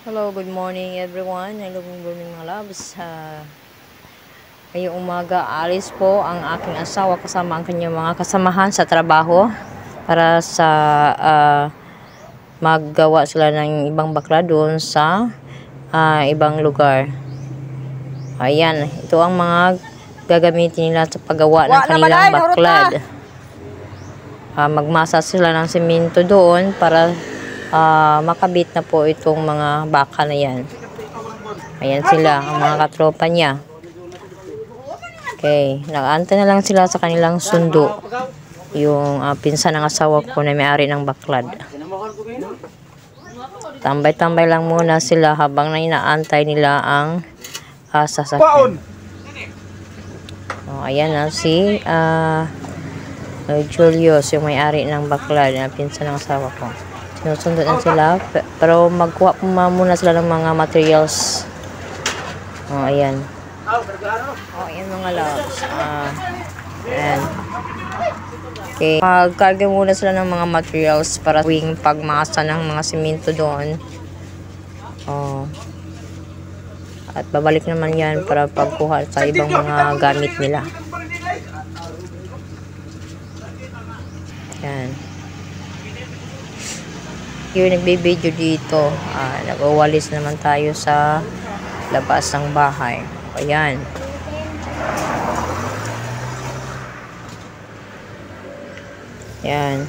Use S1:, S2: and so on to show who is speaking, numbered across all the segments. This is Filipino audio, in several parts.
S1: Hello, good morning everyone. Hello, good morning mga loves. Ngayong umaga, alis po ang aking asawa kasama ang kanyang mga kasamahan sa trabaho para sa maggawa sila ng ibang bakla doon sa ibang lugar. Ayan, ito ang mga gagamitin nila sa paggawa ng kanilang baklad. Magmasa sila ng semento doon para makabit na po itong mga baka na yan. Ayan sila, ang mga katropa niya. Okay, nag-aantay na lang sila sa kanilang sundo. Yung pinsan ng asawa ko na may-ari ng baklad. Tambay-tambay lang muna sila habang inaantay nila ang sasakyan. Ayan na si Julius, yung may-ari ng baklad na pinsan ng asawa ko. Sinusunod na sila, pero magkuha muna sila ng mga materials. Ayan. Ayan mga loves. Ayan. Okay. Magkarga muna sila ng mga materials para tuwing pagmasa ng mga simento doon. At babalik naman yan para pagkuha sa ibang mga gamit nila. Ayan. Yung nagbe-video dito, nag-uwalis naman tayo sa labas ng bahay. Ayan. Ayan.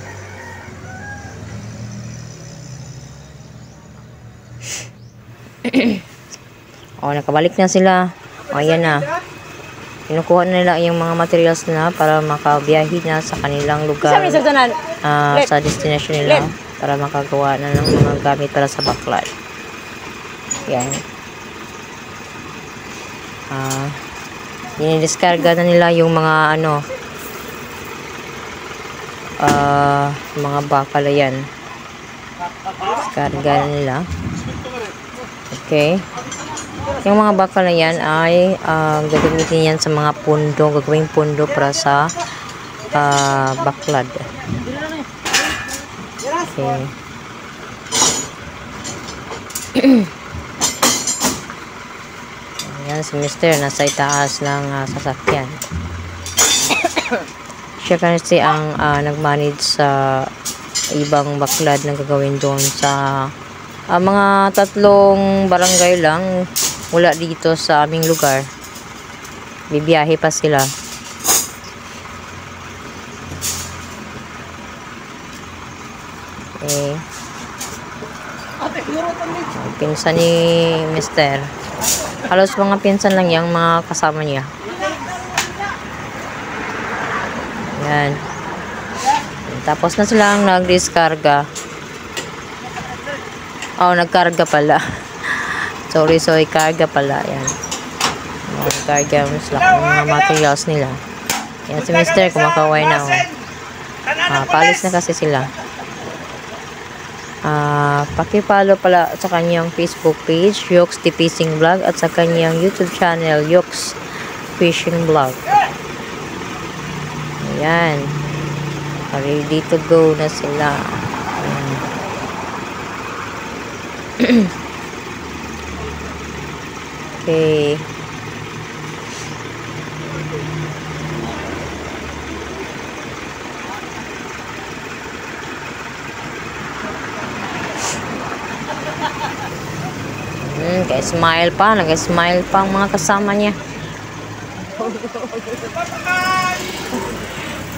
S1: Nakabalik na sila. Ayan na. Kinukuha nila yung mga materials na para makabiyahe na sa kanilang lugar, sa destination nila, para makagawa na ng mga gamit para sa baklad. Yan. Dinidiskarga na nila yung mga mga bakal yan. Diskarga na nila. Okay. Yung mga bakal na yan ay gagamitin yan sa mga pundo, gagawing pundo para sa baklad. Okay. Ayan si Mr. nasa itaas ng sasakyan. Siya kasi ang nag-manage sa ibang baklad na gagawin doon sa mga 3 barangay lang mula dito sa aming lugar. Bibiyahe pa sila. Okay. Pinsan ni Mr. Halos mga pinsan lang yung mga kasama niya. Yan. Tapos na silang nag-diskarga. Nagkarga pala. Sorry, karga pala. Yan. Nagkarga sila ng mga materials nila. Yan si Mr. kumakaway na. Palis na kasi sila. Paki-follow pala sa kanyang Facebook page, Yoks The Fishing Vlog, at sa kanyang YouTube channel, Yoks Fishing Vlog. Ayan. Ready to go na sila. Okay. Nag-smile pa. Nag-smile pa ang mga kasama niya.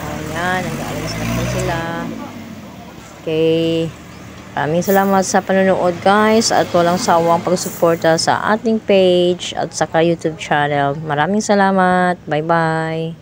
S1: Ayan. Nag-alis na po sila. Okay. Maraming salamat sa panonood guys. At walang sawang pagsuporta sa ating page at saka YouTube channel. Maraming salamat. Bye-bye.